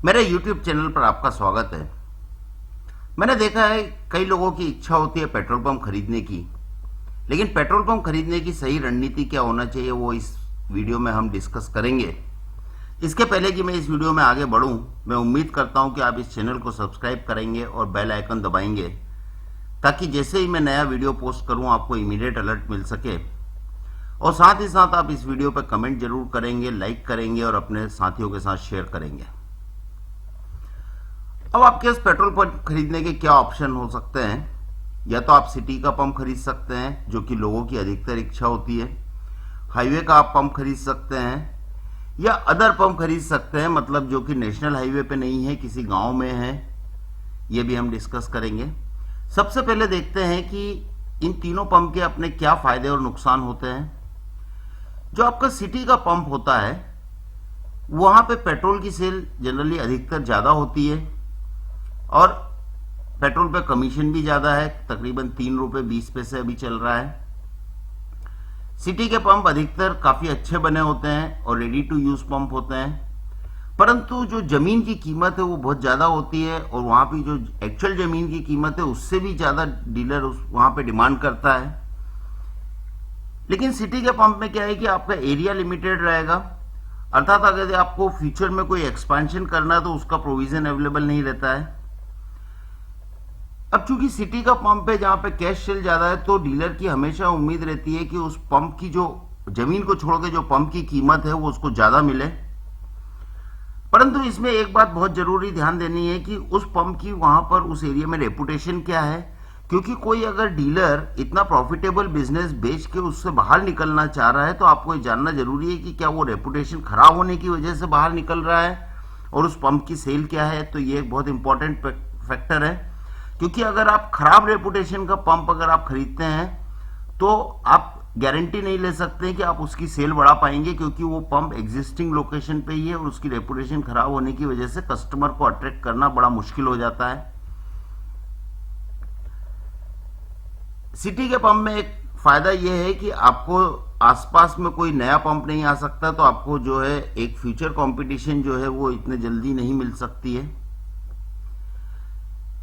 मेरे YouTube channel पर आपका स्वागत है। मैंने देखा है कई लोगों की इच्छा होती है पेट्रोल पंप खरीदने की, लेकिन पेट्रोल पंप खरीदने की सही रणनीति क्या होना चाहिए वो इस वीडियो में हम डिस्कस करेंगे। इसके पहले कि मैं इस वीडियो में आगे बढ़ूं, मैं उम्मीद करता हूं कि आप इस चैनल को सब्सक्राइब करेंगे और बेल आइकन दबाएंगे ताकि जैसे ही मैं नया वीडियो पोस्ट करूं आपको इमीडिएट अलर्ट मिल सके। और साथ ही साथ आप इस वीडियो पर कमेंट जरूर करेंगे, लाइक करेंगे और अपने साथियों के साथ शेयर करेंगे। अब आपके पास पेट्रोल पंप खरीदने के क्या ऑप्शन हो सकते हैं। या तो आप सिटी का पंप खरीद सकते हैं जो कि लोगों की अधिकतर इच्छा होती है, हाईवे का आप पंप खरीद सकते हैं, या अदर पंप खरीद सकते हैं, मतलब जो कि नेशनल हाईवे पे नहीं है, किसी गांव में है। ये भी हम डिस्कस करेंगे। सबसे पहले देखते हैं कि इन तीनों पंप के अपने क्या फायदे और नुकसान होते हैं। जो आपका सिटी का पंप होता है वहां पे पेट्रोल की सेल जनरली अधिकतर ज्यादा होती है और पेट्रोल पे कमीशन भी ज्यादा है, तकरीबन 3 रुपए 20 पैसे अभी चल रहा है। सिटी के पंप अधिकतर काफी अच्छे बने होते हैं और रेडी टू यूज पंप होते हैं, परंतु जो जमीन की कीमत है वो बहुत ज्यादा होती है और वहां पे जो एक्चुअल जमीन की कीमत है उससे भी ज्यादा डीलर वहां पे डिमांड करता है। लेकिन सिटी के पंप में क्या है कि आपका एरिया लिमिटेड रहेगा, अर्थात अगर आपको फ्यूचर में कोई एक्सपेंशन करना है तो उसका प्रोविजन अवेलेबल नहीं रहता है। अब चूंकि सिटी का पंप है जहां पे कैश सेल ज्यादा है तो डीलर की हमेशा उम्मीद रहती है कि उस पंप की जो जमीन को छोड़ के जो पंप की कीमत है वो उसको ज्यादा मिले। परंतु इसमें एक बात बहुत जरूरी ध्यान देनी है कि उस पंप की वहां पर उस एरिया में रेपुटेशन क्या है, क्योंकि कोई अगर डीलर इतना प्रॉफिटेबल बिजनेस बेच के उससे बाहर निकलना चाह रहा है तो आपको ये जानना जरूरी है कि क्या वो रेपुटेशन खराब होने की वजह से बाहर निकल रहा है और उस पंप की सेल क्या है। तो ये एक बहुत इंपॉर्टेंट फैक्टर है, क्योंकि अगर आप खराब रेपुटेशन का पंप अगर आप खरीदते हैं तो आप गारंटी नहीं ले सकते कि आप उसकी सेल बढ़ा पाएंगे, क्योंकि वो पंप एग्जिस्टिंग लोकेशन पे ही है और उसकी रेपुटेशन खराब होने की वजह से कस्टमर को अट्रैक्ट करना बड़ा मुश्किल हो जाता है। सिटी के पंप में एक फायदा यह है कि आपको आसपास में कोई नया पंप नहीं आ सकता, तो आपको जो है एक फ्यूचर कंपटीशन जो है वो इतने जल्दी नहीं मिल सकती है।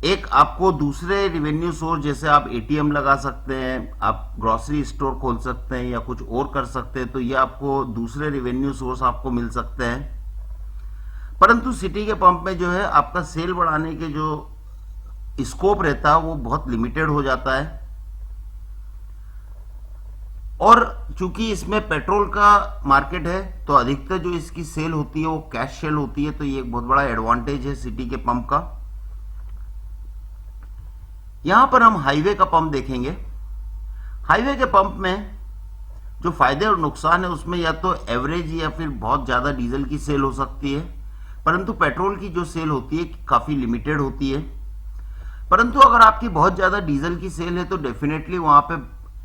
एक आपको दूसरे रिवेन्यू सोर्स, जैसे आप एटीएम लगा सकते हैं, आप ग्रोसरी स्टोर खोल सकते हैं या कुछ और कर सकते हैं, तो ये आपको दूसरे रिवेन्यू सोर्स आपको मिल सकते हैं। परंतु सिटी के पंप में जो है आपका सेल बढ़ाने के जो स्कोप रहता है वो बहुत लिमिटेड हो जाता है। और चूंकि इसमें पेट्रोल का मार्केट है तो अधिकतर जो इसकी सेल होती है वो कैश सेल होती है, तो ये एक बहुत बड़ा एडवांटेज है सिटी के पंप का। यहां पर हम हाईवे का पंप देखेंगे। हाईवे के पंप में जो फायदे और नुकसान है उसमें या तो एवरेज या फिर बहुत ज्यादा डीजल की सेल हो सकती है, परंतु पेट्रोल की जो सेल होती है काफी लिमिटेड होती है। परंतु अगर आपकी बहुत ज्यादा डीजल की सेल है तो डेफिनेटली वहां पे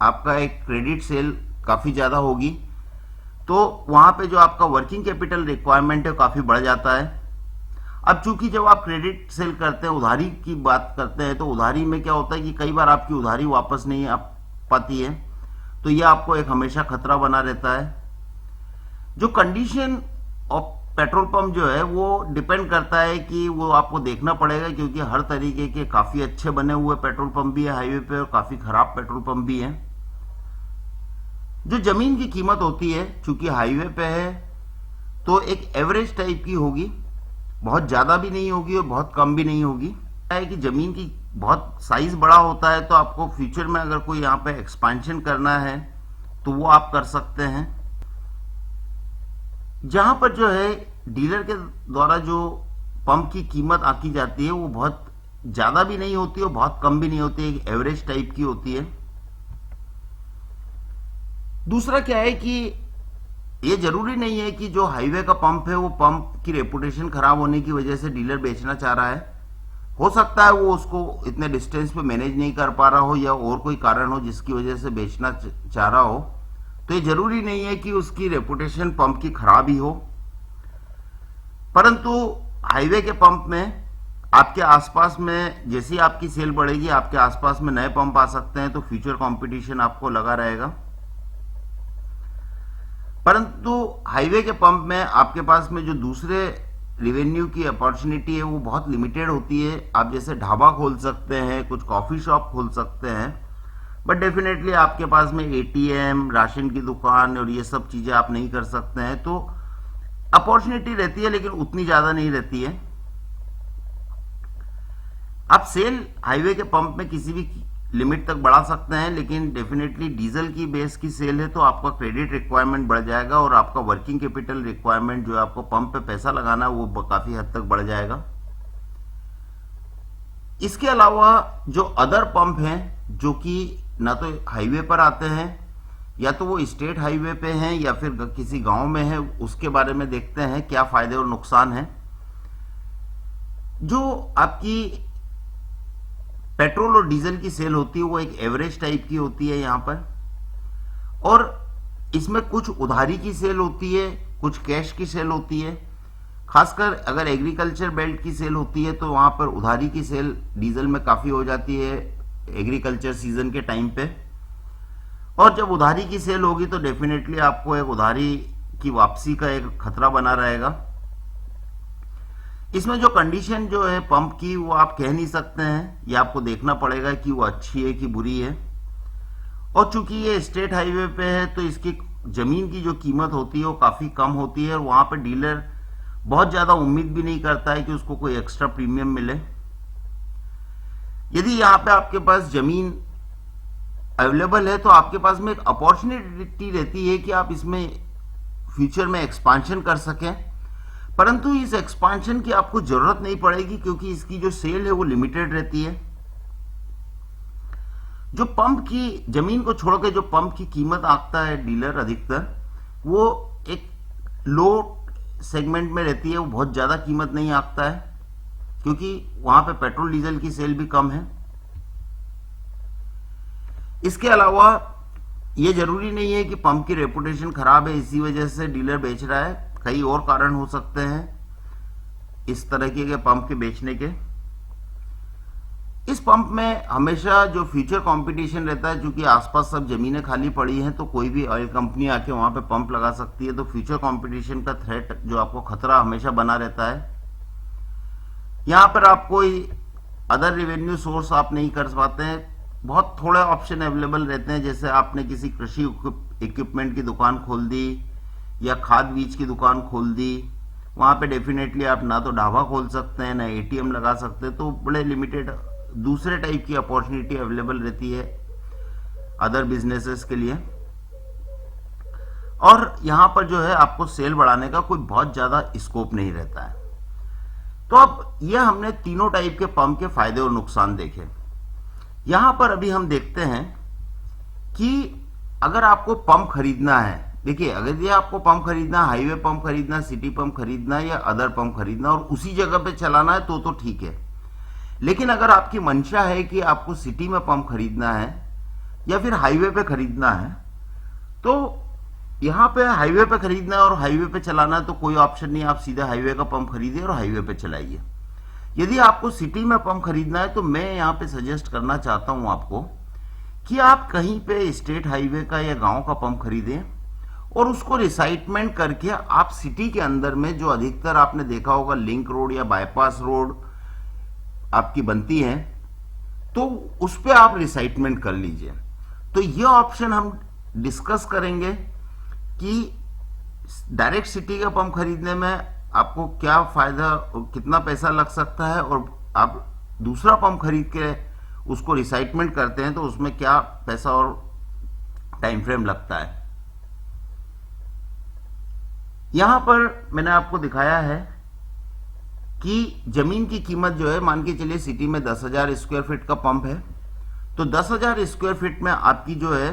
आपका एक क्रेडिट सेल काफी ज्यादा होगी, तो वहां पे जो आपका वर्किंग कैपिटल रिक्वायरमेंट है काफी बढ़ जाता है। अब चूंकि जब आप क्रेडिट सेल करते हैं, उधारी की बात करते हैं, तो उधारी में क्या होता है कि कई बार आपकी उधारी वापस नहीं आ पाती है, तो यह आपको एक हमेशा खतरा बना रहता है। जो कंडीशन ऑफ पेट्रोल पंप जो है वो डिपेंड करता है कि वो आपको देखना पड़ेगा, क्योंकि हर तरीके के काफी अच्छे बने हुए पेट्रोल पंप भी है हाईवे पे और काफी खराब पेट्रोल पंप भी है। जो जमीन की कीमत होती है चूंकि हाईवे पे है तो एक एवरेज टाइप की होगी, बहुत ज्यादा भी नहीं होगी और बहुत कम भी नहीं होगी। है कि जमीन की बहुत साइज बड़ा होता है तो आपको फ्यूचर में अगर कोई यहाँ पे एक्सपेंशन करना है तो वो आप कर सकते हैं। जहां पर जो है डीलर के द्वारा जो पंप की कीमत आकी जाती है वो बहुत ज्यादा भी नहीं होती और बहुत कम भी नहीं होती है, एक एवरेज टाइप की होती है। दूसरा क्या है कि ये जरूरी नहीं है कि जो हाईवे का पंप है वो पंप की रेपुटेशन खराब होने की वजह से डीलर बेचना चाह रहा है। हो सकता है वो उसको इतने डिस्टेंस पे मैनेज नहीं कर पा रहा हो या और कोई कारण हो जिसकी वजह से बेचना चाह रहा हो, तो ये जरूरी नहीं है कि उसकी रेपुटेशन पंप की खराब ही हो। परंतु हाईवे के पंप में आपके आसपास में जैसी आपकी सेल बढ़ेगी आपके आसपास में नए पंप आ सकते हैं, तो फ्यूचर कंपटीशन आपको लगा रहेगा। परंतु हाईवे के पंप में आपके पास में जो दूसरे रेवेन्यू की अपॉर्चुनिटी है वो बहुत लिमिटेड होती है। आप जैसे ढाबा खोल सकते हैं, कुछ कॉफ़ी शॉप खोल सकते हैं, बट डेफिनेटली आपके पास में एटीएम, राशन की दुकान और ये सब चीज़ें आप नहीं कर सकते हैं। तो अपॉर्चुनिटी रहती है लेकिन उतनी ज़्यादा नहीं रहती है। आप सेल हाईवे के पंप में किसी भी लिमिट तक बढ़ा सकते हैं, लेकिन डेफिनेटली डीजल की बेस की सेल है तो आपका क्रेडिट रिक्वायरमेंट बढ़ जाएगा और आपका वर्किंग कैपिटल रिक्वायरमेंट जो है आपको पंप पे पैसा लगाना वो काफ़ी हद तक बढ़ जाएगा। इसके अलावा जो अदर पंप हैं जो कि ना तो हाईवे पर आते हैं या तो वो स्टेट हाईवे पे हैं या फिर किसी गांव में है, उसके बारे में देखते हैं क्या फायदे और नुकसान हैं। जो आपकी पेट्रोल और डीजल की सेल होती है वो एक एवरेज टाइप की होती है यहाँ पर, और इसमें कुछ उधारी की सेल होती है, कुछ कैश की सेल होती है। खासकर अगर एग्रीकल्चर बेल्ट की सेल होती है तो वहाँ पर उधारी की सेल डीजल में काफ़ी हो जाती है एग्रीकल्चर सीजन के टाइम पे। और जब उधारी की सेल होगी तो डेफिनेटली आपको एक उधारी की वापसी का एक खतरा बना रहेगा। इसमें जो कंडीशन जो है पंप की वो आप कह नहीं सकते हैं, ये आपको देखना पड़ेगा कि वो अच्छी है कि बुरी है। और चूंकि ये स्टेट हाईवे पे है तो इसकी जमीन की जो कीमत होती है वो काफ़ी कम होती है और वहाँ पे डीलर बहुत ज़्यादा उम्मीद भी नहीं करता है कि उसको कोई एक्स्ट्रा प्रीमियम मिले। यदि यहाँ पे आपके पास जमीन अवेलेबल है तो आपके पास में एक अपॉर्चुनिटी रहती है कि आप इसमें फ्यूचर में एक्सपांशन कर सकें, परंतु इस एक्सपांशन की आपको जरूरत नहीं पड़ेगी क्योंकि इसकी जो सेल है वो लिमिटेड रहती है। जो पंप की जमीन को छोड़ के जो पंप की कीमत आंकता है डीलर अधिकतर, वो एक लो सेगमेंट में रहती है, वो बहुत ज्यादा कीमत नहीं आंकता है क्योंकि वहां पे पेट्रोल डीजल की सेल भी कम है। इसके अलावा ये जरूरी नहीं है कि पंप की रेपुटेशन खराब है इसी वजह से डीलर बेच रहा है, कई और कारण हो सकते हैं इस तरह के पंप के बेचने के। इस पंप में हमेशा जो फ्यूचर कंपटीशन रहता है, क्योंकि आसपास सब जमीनें खाली पड़ी हैं तो कोई भी ऑयल कंपनी आके वहां पे पंप लगा सकती है, तो फ्यूचर कंपटीशन का थ्रेट जो आपको खतरा हमेशा बना रहता है। यहां पर आप कोई अदर रेवेन्यू सोर्स आप नहीं कर पाते हैं, बहुत थोड़े ऑप्शन अवेलेबल रहते हैं। जैसे आपने किसी कृषि इक्विपमेंट की दुकान खोल दी या खाद बीज की दुकान खोल दी, वहां पे डेफिनेटली आप ना तो ढाबा खोल सकते हैं ना एटीएम लगा सकते हैं, तो बड़े लिमिटेड दूसरे टाइप की अपॉर्चुनिटी अवेलेबल रहती है अदर बिजनेसेस के लिए। और यहां पर जो है आपको सेल बढ़ाने का कोई बहुत ज्यादा स्कोप नहीं रहता है। तो अब यह हमने तीनों टाइप के पंप के फायदे और नुकसान देखे। यहां पर अभी हम देखते हैं कि अगर आपको पंप खरीदना है, देखिए अगर ये आपको पंप खरीदना, हाईवे पंप खरीदना, सिटी पंप खरीदना या अदर पंप खरीदना और उसी जगह पे चलाना है तो ठीक है। लेकिन अगर आपकी मंशा है कि आपको सिटी में पंप खरीदना है या फिर हाईवे पे खरीदना है, तो यहां पे हाईवे पे खरीदना है और हाईवे पे चलाना है तो कोई ऑप्शन नहीं, आप सीधे हाईवे का पंप खरीदिए और हाईवे पे चलाइए। यदि आपको सिटी में पंप खरीदना है तो मैं यहां पे सजेस्ट करना चाहता हूं आपको कि आप कहीं पे स्टेट हाईवे का या गांव का पंप खरीदें और उसको रिसाइटमेंट करके आप सिटी के अंदर में, जो अधिकतर आपने देखा होगा लिंक रोड या बाईपास रोड आपकी बनती है, तो उस पे आप रिसाइटमेंट कर लीजिए। तो ये ऑप्शन हम डिस्कस करेंगे कि डायरेक्ट सिटी का पंप खरीदने में आपको क्या फायदा और कितना पैसा लग सकता है, और आप दूसरा पंप खरीद के उसको रिसाइटमेंट करते हैं तो उसमें क्या पैसा और टाइम फ्रेम लगता है। यहां पर मैंने आपको दिखाया है कि जमीन की कीमत जो है, मान के चलिए सिटी में 10,000 स्क्वायर फीट का पंप है, तो 10,000 स्क्वायर फीट में आपकी जो है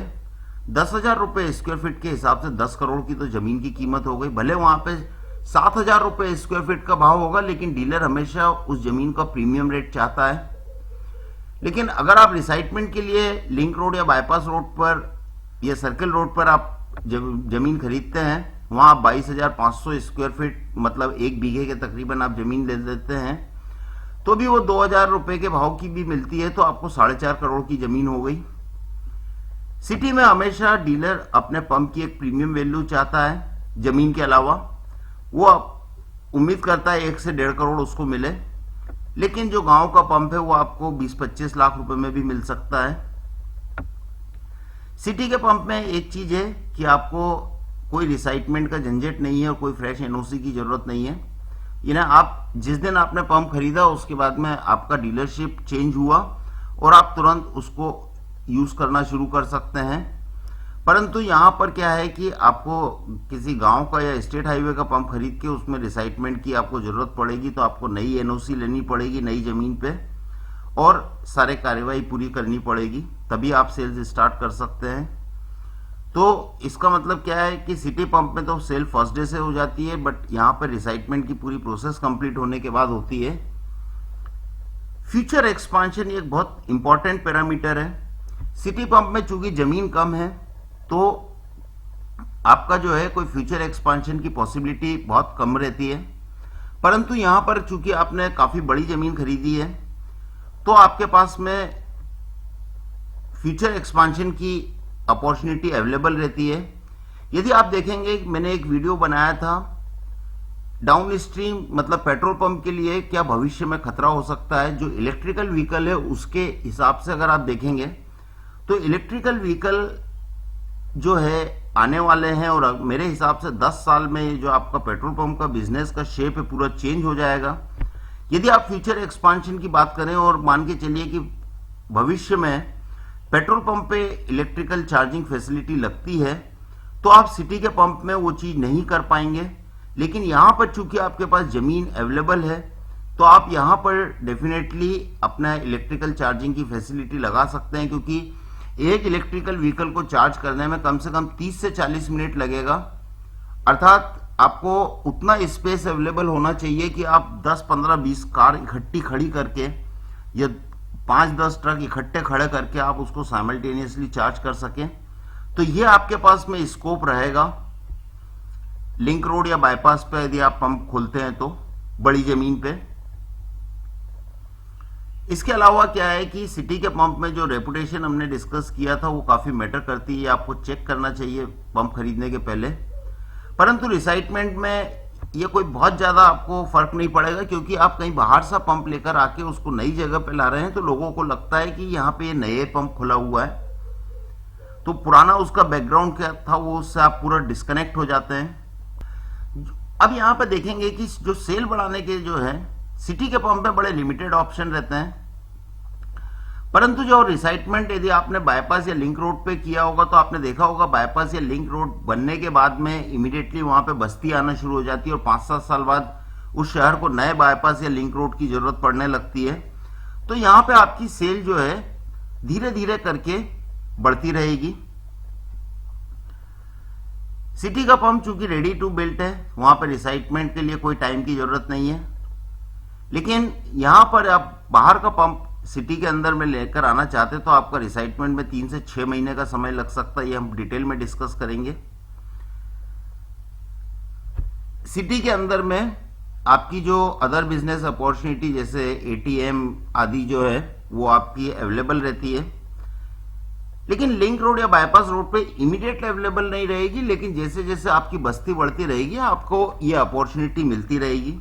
10,000 रुपए स्क्वायर फीट के हिसाब से 10 करोड़ की तो जमीन की कीमत हो गई। भले वहां पे 7,000 रुपए स्क्वायर फीट का भाव होगा, लेकिन डीलर हमेशा उस जमीन का प्रीमियम रेट चाहता है। लेकिन अगर आप रिसाइटमेंट के लिए लिंक रोड या बाईपास रोड पर या सर्किल रोड पर आप जमीन खरीदते हैं, वहां आप 22,500 स्क्वायर फीट मतलब 1 बीघे के तकरीबन आप जमीन ले लेते हैं, तो भी वो 2,000 रुपए के भाव की भी मिलती है, तो आपको 4.5 करोड़ की जमीन हो गई। सिटी में हमेशा डीलर अपने पंप की एक प्रीमियम वैल्यू चाहता है जमीन के अलावा, वो उम्मीद करता है 1 से 1.5 करोड़ उसको मिले, लेकिन जो गांव का पंप है वो आपको 20-25 लाख रुपए में भी मिल सकता है। सिटी के पंप में एक चीज है कि आपको कोई रिसाइटमेंट का झंझट नहीं है और कोई फ्रेश एनओसी की जरूरत नहीं है। ये ना, आप जिस दिन आपने पंप खरीदा उसके बाद में आपका डीलरशिप चेंज हुआ और आप तुरंत उसको यूज करना शुरू कर सकते हैं। परंतु यहाँ पर क्या है कि आपको किसी गांव का या स्टेट हाईवे का पंप खरीद के उसमें रिसाइटमेंट की आपको जरूरत पड़ेगी, तो आपको नई एनओसी लेनी पड़ेगी नई जमीन पे और सारे कार्यवाही पूरी करनी पड़ेगी, तभी आप सेल्स स्टार्ट कर सकते हैं। तो इसका मतलब क्या है कि सिटी पंप में तो सेल फर्स्ट डे से हो जाती है, बट यहाँ पर रिसाइटमेंट की पूरी प्रोसेस कंप्लीट होने के बाद होती है। फ्यूचर एक्सपांशन एक बहुत इंपॉर्टेंट पैरामीटर है। सिटी पंप में चूंकि जमीन कम है तो आपका जो है कोई फ्यूचर एक्सपांशन की पॉसिबिलिटी बहुत कम रहती है, परंतु यहां पर चूंकि आपने काफी बड़ी जमीन खरीदी है तो आपके पास में फ्यूचर एक्सपांशन की अपॉर्चुनिटी अवेलेबल रहती है। यदि आप देखेंगे, मैंने एक वीडियो बनाया था डाउन स्ट्रीम मतलब पेट्रोल पंप के लिए क्या भविष्य में खतरा हो सकता है। जो इलेक्ट्रिकल व्हीकल है उसके हिसाब से अगर आप देखेंगे तो इलेक्ट्रिकल व्हीकल जो है आने वाले हैं, और मेरे हिसाब से 10 साल में जो आपका पेट्रोल पंप का बिजनेस का शेप है पूरा चेंज हो जाएगा। यदि आप फ्यूचर एक्सपांशन की बात करें और मान के चलिए कि भविष्य में पेट्रोल पंप पे इलेक्ट्रिकल चार्जिंग फैसिलिटी लगती है, तो आप सिटी के पंप में वो चीज नहीं कर पाएंगे। लेकिन यहां पर चूंकि आपके पास जमीन अवेलेबल है तो आप यहां पर डेफिनेटली अपना इलेक्ट्रिकल चार्जिंग की फैसिलिटी लगा सकते हैं, क्योंकि एक इलेक्ट्रिकल व्हीकल को चार्ज करने में कम से कम 30 से 40 मिनट लगेगा। अर्थात आपको उतना स्पेस अवेलेबल होना चाहिए कि आप 10, 15, 20 कार इकट्ठी खड़ी करके या 5-10 ट्रक इकट्ठे खड़े करके आप उसको साइमल्टेनियसली चार्ज कर सकें। तो ये आपके पास में स्कोप रहेगा लिंक रोड या बाईपास पे यदि आप पंप खोलते हैं तो बड़ी जमीन पे। इसके अलावा क्या है कि सिटी के पंप में जो रेपुटेशन हमने डिस्कस किया था वो काफी मैटर करती है, आपको चेक करना चाहिए पंप खरीदने के पहले। परंतु रिसाइटमेंट में ये कोई बहुत ज्यादा आपको फर्क नहीं पड़ेगा, क्योंकि आप कहीं बाहर सा पंप लेकर आके उसको नई जगह पे ला रहे हैं तो लोगों को लगता है कि यहाँ पे ये नए पंप खुला हुआ है, तो पुराना उसका बैकग्राउंड क्या था वो उससे आप पूरा डिस्कनेक्ट हो जाते हैं। अब यहाँ पे देखेंगे कि जो सेल बढ़ाने के जो है सिटी के पंप में बड़े लिमिटेड ऑप्शन रहते हैं, परंतु जो रिसाइटमेंट यदि आपने बाईपास या लिंक रोड पे किया होगा तो आपने देखा होगा बाईपास या लिंक रोड बनने के बाद में इमीडिएटली वहां पे बस्ती आना शुरू हो जाती है और 5-7 साल बाद उस शहर को नए बाईपास या लिंक रोड की जरूरत पड़ने लगती है। तो यहाँ पे आपकी सेल जो है धीरे धीरे करके बढ़ती रहेगी। सिटी का पंप चूंकि रेडी टू बिल्ट है, वहां पर रिसाइटमेंट के लिए कोई टाइम की जरूरत नहीं है, लेकिन यहां पर आप बाहर का पंप सिटी के अंदर में लेकर आना चाहते तो आपका रिसाइटमेंट में 3 से 6 महीने का समय लग सकता है। ये हम डिटेल में डिस्कस करेंगे। सिटी के अंदर में आपकी जो अदर बिजनेस अपॉर्चुनिटी जैसे एटीएम आदि जो है वो आपकी अवेलेबल रहती है, लेकिन लिंक रोड या बाईपास रोड पे इमीडिएट अवेलेबल नहीं रहेगी, लेकिन जैसे जैसे आपकी बस्ती बढ़ती रहेगी आपको ये अपॉर्चुनिटी मिलती रहेगी।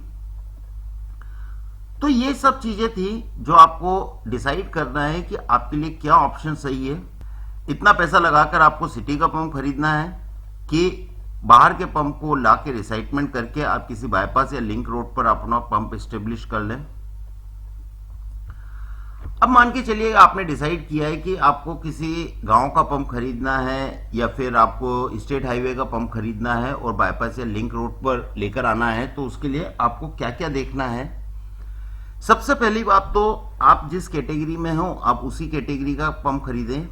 तो ये सब चीजें थी जो आपको डिसाइड करना है कि आपके लिए क्या ऑप्शन सही है। इतना पैसा लगाकर आपको सिटी का पंप खरीदना है कि बाहर के पंप को लाके रिसाइटमेंट करके आप किसी बाईपास या लिंक रोड पर अपना पंप एस्टेब्लिश कर लें। अब मान के चलिए आपने डिसाइड किया है कि आपको किसी गांव का पंप खरीदना है या फिर आपको स्टेट हाईवे का पंप खरीदना है और बाईपास या लिंक रोड पर लेकर आना है, तो उसके लिए आपको क्या क्या देखना है। सबसे पहली बात तो आप जिस कैटेगरी में हो आप उसी कैटेगरी का पंप खरीदें।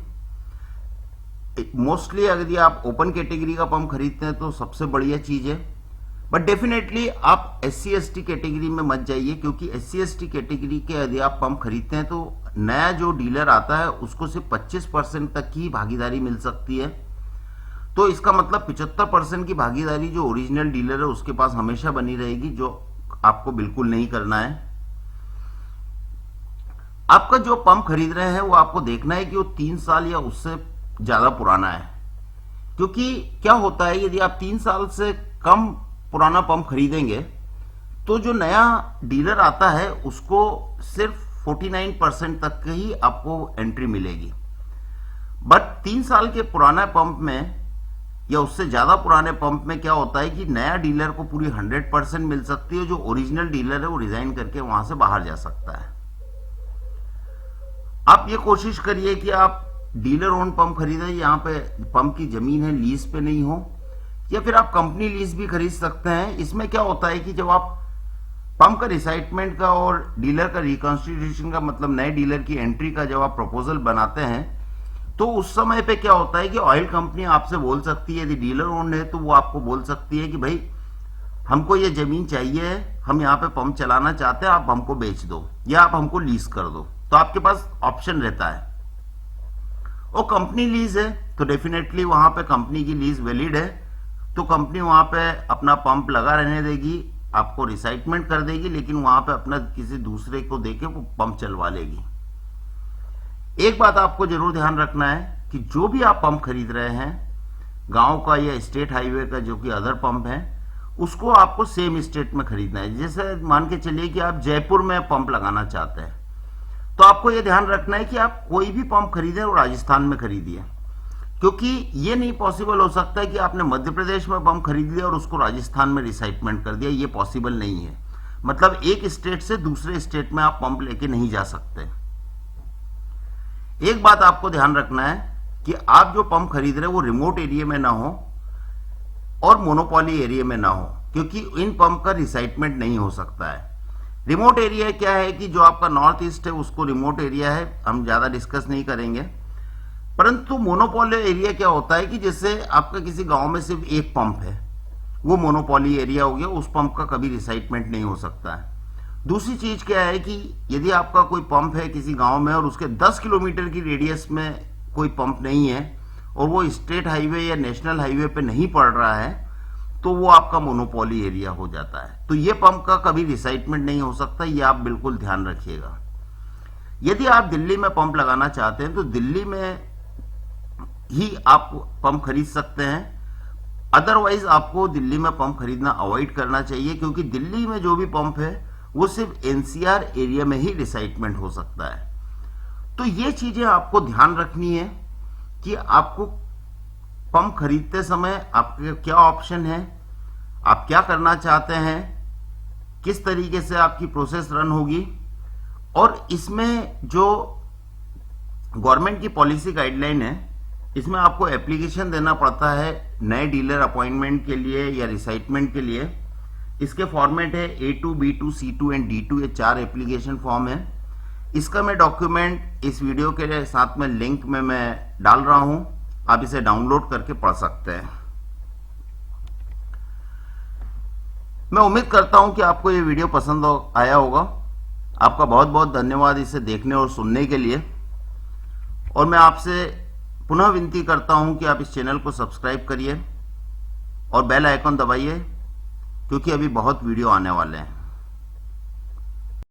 मोस्टली अगर आप ओपन कैटेगरी का पंप खरीदते हैं तो सबसे बढ़िया चीज है, बट डेफिनेटली आप SC/ST कैटेगरी में मत जाइए, क्योंकि SC/ST कैटेगरी के यदि आप पंप खरीदते हैं तो नया जो डीलर आता है उसको सिर्फ 25% तक की भागीदारी मिल सकती है। तो इसका मतलब 75% की भागीदारी जो ओरिजिनल डीलर है उसके पास हमेशा बनी रहेगी, जो आपको बिल्कुल नहीं करना है। आपका जो पंप खरीद रहे हैं वो आपको देखना है कि वो 3 साल या उससे ज्यादा पुराना है, क्योंकि क्या होता है यदि आप 3 साल से कम पुराना पंप खरीदेंगे तो जो नया डीलर आता है उसको सिर्फ 49% तक की ही आपको एंट्री मिलेगी। बट 3 साल के पुराने पंप में या उससे ज्यादा पुराने पंप में क्या होता है कि नया डीलर को पूरी 100% मिल सकती है, जो ओरिजिनल डीलर है वो रिजाइन करके वहां से बाहर जा सकता है। आप ये कोशिश करिए कि आप डीलर ओन पंप खरीदें, यहाँ पे पंप की जमीन है लीज पे नहीं हो, या फिर आप कंपनी लीज भी खरीद सकते हैं। इसमें क्या होता है कि जब आप पंप का रिसाइटमेंट का और डीलर का रिकॉन्स्टिट्यूशन का मतलब नए डीलर की एंट्री का जब आप प्रपोजल बनाते हैं तो उस समय पे क्या होता है कि ऑयल कंपनी आपसे बोल सकती है, यदि डीलर ओन्ड है तो वो आपको बोल सकती है कि भाई हमको ये जमीन चाहिए, हम यहाँ पे पंप चलाना चाहते हैं, आप हमको बेच दो या आप हमको लीज कर दो। तो आपके पास ऑप्शन रहता है। और कंपनी लीज है तो डेफिनेटली वहां पे कंपनी की लीज वैलिड है, तो कंपनी वहां पे अपना पंप लगा रहने देगी, आपको रिसाइटमेंट कर देगी, लेकिन वहां पे अपना किसी दूसरे को देके वो पंप चलवा लेगी। एक बात आपको जरूर ध्यान रखना है कि जो भी आप पंप खरीद रहे हैं, गांव का या स्टेट हाईवे का जो कि अदर पंप है, उसको आपको सेम स्टेट में खरीदना है। जैसे मान के चलिए कि आप जयपुर में पंप लगाना चाहते हैं, तो आपको यह ध्यान रखना है कि आप कोई भी पंप खरीदें और राजस्थान में खरीदिए, क्योंकि ये नहीं पॉसिबल हो सकता है कि आपने मध्य प्रदेश में पंप खरीद लिया और उसको राजस्थान में रिसाइटमेंट कर दिया। ये पॉसिबल नहीं है। मतलब एक स्टेट से दूसरे स्टेट में आप पंप लेके नहीं जा सकते। एक बात आपको ध्यान रखना है कि आप जो पंप खरीद रहे हैं वो रिमोट एरिया में ना हो और मोनोपोली एरिया में ना हो, क्योंकि इन पंप का रिसाइटमेंट नहीं हो सकता है। रिमोट एरिया क्या है कि जो आपका नॉर्थ ईस्ट है उसको रिमोट एरिया है, हम ज्यादा डिस्कस नहीं करेंगे। परंतु मोनोपोली एरिया क्या होता है कि जैसे आपका किसी गांव में सिर्फ एक पंप है, वो मोनोपोली एरिया हो गया, उस पंप का कभी रिसाइटमेंट नहीं हो सकता है। दूसरी चीज क्या है कि यदि आपका कोई पंप है किसी गांव में और उसके 10 किलोमीटर की रेडियस में कोई पंप नहीं है और वो स्टेट हाईवे या नेशनल हाईवे पे नहीं पड़ रहा है, तो वो आपका मोनोपोली एरिया हो जाता है। तो ये पंप का कभी रिसाइटमेंट नहीं हो सकता, ये आप बिल्कुल ध्यान रखिएगा। यदि आप दिल्ली में पंप लगाना चाहते हैं तो दिल्ली में ही आप पंप खरीद सकते हैं, अदरवाइज आपको दिल्ली में पंप खरीदना अवॉइड करना चाहिए, क्योंकि दिल्ली में जो भी पंप है वो सिर्फ एनसीआर एरिया में ही रिसाइटमेंट हो सकता है। तो ये चीजें आपको ध्यान रखनी है कि आपको पंप खरीदते समय आपके क्या ऑप्शन है, आप क्या करना चाहते हैं, किस तरीके से आपकी प्रोसेस रन होगी। और इसमें जो गवर्नमेंट की पॉलिसी गाइडलाइन है, इसमें आपको एप्लीकेशन देना पड़ता है नए डीलर अपॉइंटमेंट के लिए या रिसाइटमेंट के लिए। इसके फॉर्मेट है A2, B2, C2 and D2, ये 4 एप्लीकेशन फॉर्म है। इसका मैं डॉक्यूमेंट इस वीडियो के साथ में लिंक में मैं डाल रहा हूं, आप इसे डाउनलोड करके पढ़ सकते हैं। मैं उम्मीद करता हूं कि आपको ये वीडियो पसंद आया होगा। आपका बहुत बहुत धन्यवाद इसे देखने और सुनने के लिए। और मैं आपसे पुनः विनती करता हूं कि आप इस चैनल को सब्सक्राइब करिए और बेल आइकन दबाइए, क्योंकि अभी बहुत वीडियो आने वाले हैं।